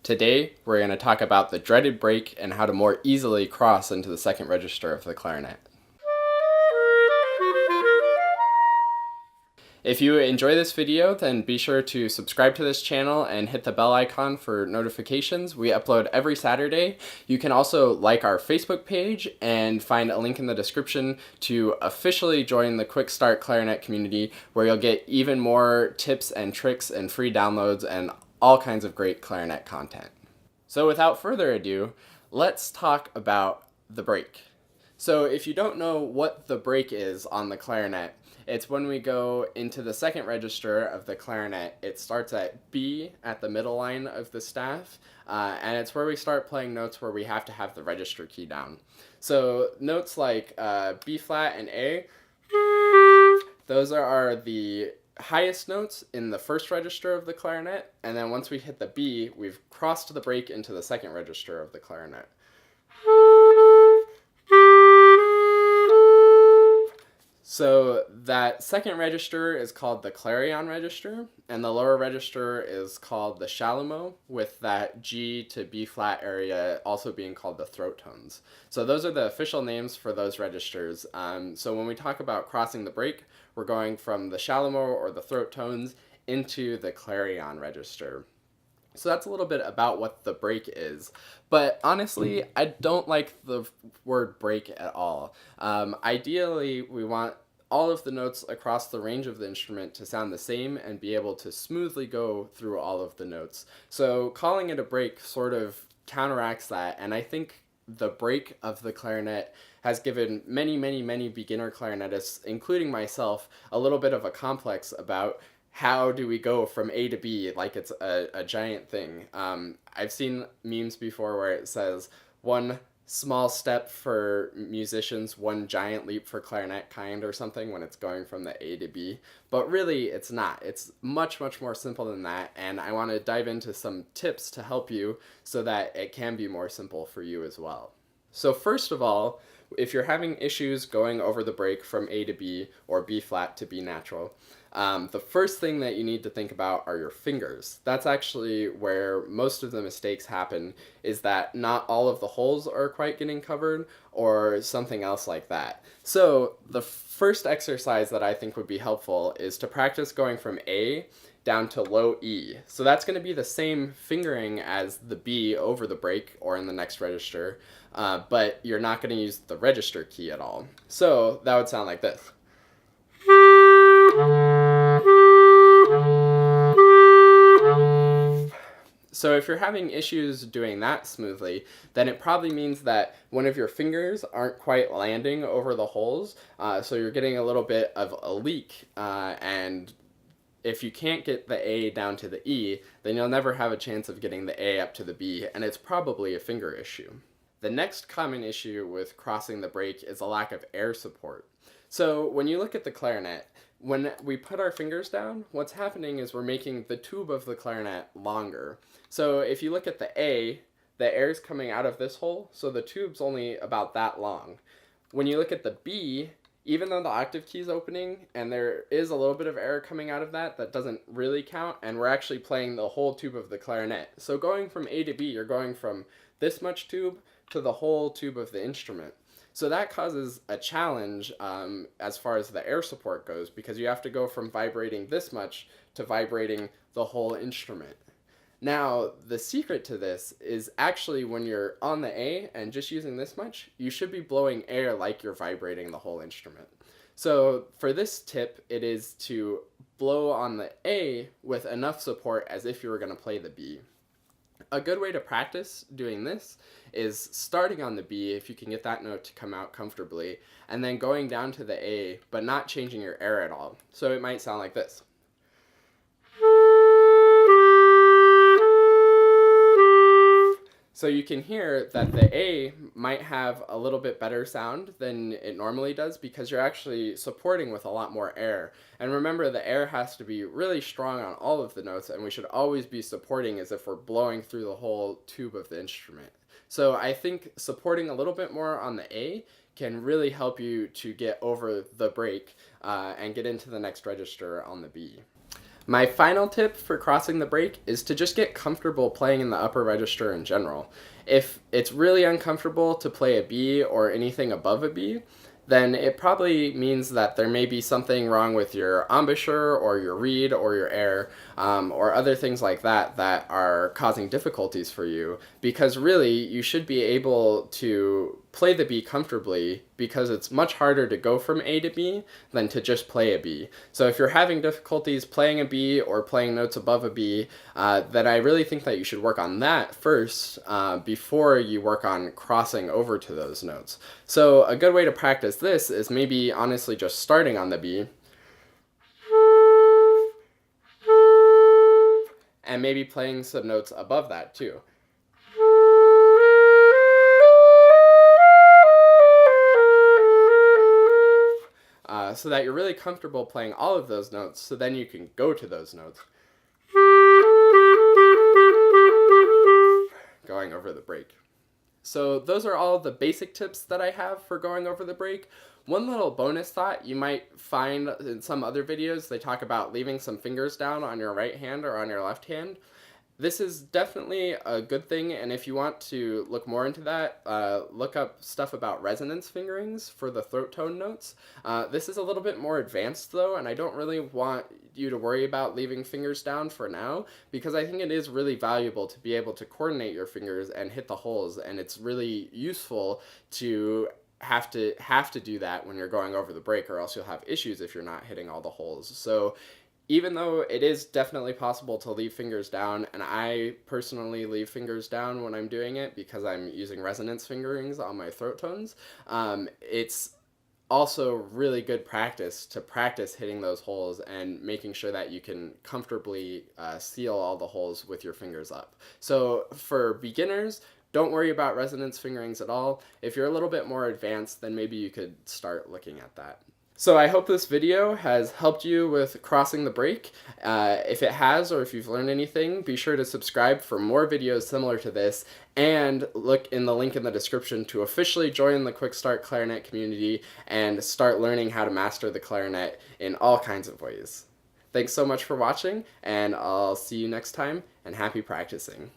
Today, we're going to talk about the dreaded break and how to more easily cross into the second register of the clarinet. If you enjoy this video, then be sure to subscribe to this channel and hit the bell icon for notifications. We upload every Saturday. You can also like our Facebook page and find a link in the description to officially join the QuickStart Clarinet Community, where you'll get even more tips and tricks and free downloads and all kinds of great clarinet content. So without further ado, let's talk about the break. So if you don't know what the break is on the clarinet, it's when we go into the second register of the clarinet. It starts at B at the middle line of the staff, and it's where we start playing notes where we have to have the register key down. So notes like B flat and A, those are the highest notes in the first register of the clarinet, and then once we hit the B, we've crossed the break into the second register of the clarinet. So that second register is called the clarion register, and the lower register is called the chalumeau, with that G to B flat area also being called the throat tones. So those are the official names for those registers. So when we talk about crossing the break, we're going from the chalumeau or the throat tones into the clarion register. So that's a little bit about what the break is. But honestly, I don't like the word break at all. Ideally, we want all of the notes across the range of the instrument to sound the same and be able to smoothly go through all of the notes. So calling it a break sort of counteracts that, and I think the break of the clarinet has given many beginner clarinetists, including myself, a little bit of a complex about how do we go from A to B like it's a giant thing. I've seen memes before where it says, one small step for musicians, one giant leap for clarinet kind, or something, when it's going from the A to B. But really, it's not. It's much more simple than that, and I want to dive into some tips to help you so that it can be more simple for you as well. So first of all, if you're having issues going over the break from A to B or B flat to B natural, the first thing that you need to think about are your fingers. That's actually where most of the mistakes happen, is that not all of the holes are quite getting covered or something else like that. So the first exercise that I think would be helpful is to practice going from A down to low E. So that's going to be the same fingering as the B over the break or in the next register, but you're not going to use the register key at all. So that would sound like this. So if you're having issues doing that smoothly, then it probably means that one of your fingers aren't quite landing over the holes, so you're getting a little bit of a leak, and if you can't get the A down to the E, then you'll never have a chance of getting the A up to the B, and it's probably a finger issue. The next common issue with crossing the break is a lack of air support. So when you look at the clarinet, when we put our fingers down, what's happening is we're making the tube of the clarinet longer. So if you look at the A, the air is coming out of this hole, so the tube's only about that long. When you look at the B, even though the octave key is opening and there is a little bit of air coming out of that, that doesn't really count, and we're actually playing the whole tube of the clarinet. So going from A to B, you're going from this much tube to the whole tube of the instrument. So that causes a challenge as far as the air support goes, because you have to go from vibrating this much to vibrating the whole instrument. Now, the secret to this is actually when you're on the A and just using this much, you should be blowing air like you're vibrating the whole instrument. So for this tip, it is to blow on the A with enough support as if you were going to play the B. A good way to practice doing this is starting on the B, if you can get that note to come out comfortably, and then going down to the A, but not changing your air at all. So it might sound like this. So you can hear that the A might have a little bit better sound than it normally does because you're actually supporting with a lot more air. And remember, the air has to be really strong on all of the notes, and we should always be supporting as if we're blowing through the whole tube of the instrument. So I think supporting a little bit more on the A can really help you to get over the break and get into the next register on the B. My final tip for crossing the break is to just get comfortable playing in the upper register in general. If it's really uncomfortable to play a B or anything above a B, then it probably means that there may be something wrong with your embouchure or your reed or your air, or other things like that that are causing difficulties for you, because really you should be able to play the B comfortably, because it's much harder to go from A to B than to just play a B. So if you're having difficulties playing a B or playing notes above a B, then I really think that you should work on that first before you work on crossing over to those notes. So a good way to practice this is maybe honestly just starting on the B and maybe playing some notes above that too. So that you're really comfortable playing all of those notes, so then you can go to those notes, going over the break. So those are all the basic tips that I have for going over the break. One little bonus thought you might find in some other videos, they talk about leaving some fingers down on your right hand or on your left hand. This is definitely a good thing, and if you want to look more into that, look up stuff about resonance fingerings for the throat tone notes. This is a little bit more advanced though, and I don't really want you to worry about leaving fingers down for now, because I think it is really valuable to be able to coordinate your fingers and hit the holes, and it's really useful to have to do that when you're going over the break, or else you'll have issues if you're not hitting all the holes. So even though it is definitely possible to leave fingers down, and I personally leave fingers down when I'm doing it because I'm using resonance fingerings on my throat tones, it's also really good practice to practice hitting those holes and making sure that you can comfortably seal all the holes with your fingers up. So for beginners, don't worry about resonance fingerings at all. If you're a little bit more advanced, then maybe you could start looking at that. So I hope this video has helped you with crossing the break. If it has, or if you've learned anything, be sure to subscribe for more videos similar to this, and look in the link in the description to officially join the QuickStart Clarinet community and start learning how to master the clarinet in all kinds of ways. Thanks so much for watching, and I'll see you next time, and happy practicing.